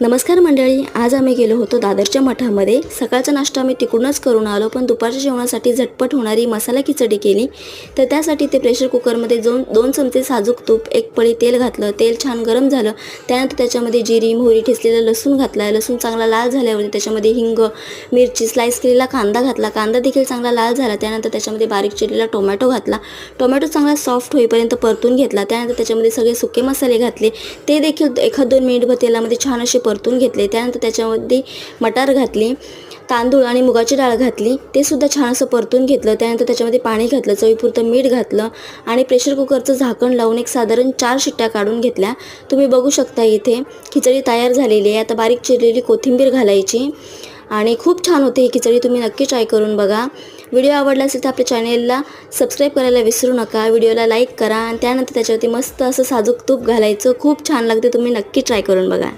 नमस्कार मंडळी, आज आम्ही गेलो होतो दादरच्या मठामध्ये। सकाळचा नाश्ता आम्ही तिकडूनच करून आलो, पण दुपारच्या जेवणासाठी झटपट होणारी मसाला खिचडी केली। तर त्यासाठी ते प्रेशर कुकरमध्ये दोन चमचे साजूक तूप, एक पळी तेल घातलं। तेल छान गरम झालं, त्यानंतर त्याच्यामध्ये जिरी, मोहरी, ठेचलेला लसूण घातला। लसूण चांगला लाल झाल्यावर त्याच्यामध्ये हिंग, मिरची, स्लाइस केलेला कांदा घातला। कांदा देखील चांगला लाल झाला, त्यानंतर त्याच्यामध्ये बारीक चिरलेला टोमॅटो घातला। टोमॅटो चांगला सॉफ्ट होईपर्यंत परतून घेतला। त्यानंतर त्याच्यामध्ये सगळे सुके मसाले घातले, ते देखील 1-2 मिनिटभर तेलामध्ये छान असे परतून घेतले। त्यानंतर त्याच्यामध्ये मटार घातली, तांदूळ आणि मुगाची डाळ घातली, ते सुद्धा छान असं परतून घेतलं। त्यानंतर त्याच्यामध्ये पाणी घातलं, चवीपुरतं मीठ घातलं आणि प्रेशर कुकरचं झाकण लावून एक साधारण 4 शिट्ट्या काढून घेतल्या। तुम्ही बघू शकता इथे खिचडी तयार झालेली आहे। आता बारीक चिरलेली कोथिंबीर घालायची आणि खूप छान होते ही खिचडी, तुम्ही नक्की ट्राय करून बघा। व्हिडिओ आवडला असेल तर आपल्या चॅनेलला सबस्क्राईब करायला विसरू नका, व्हिडिओला लाईक करा आणि त्यानंतर त्याच्यावरती मस्त असं साजूक तूप घालायचं, खूप छान लागते, तुम्ही नक्की ट्राय करून बघा।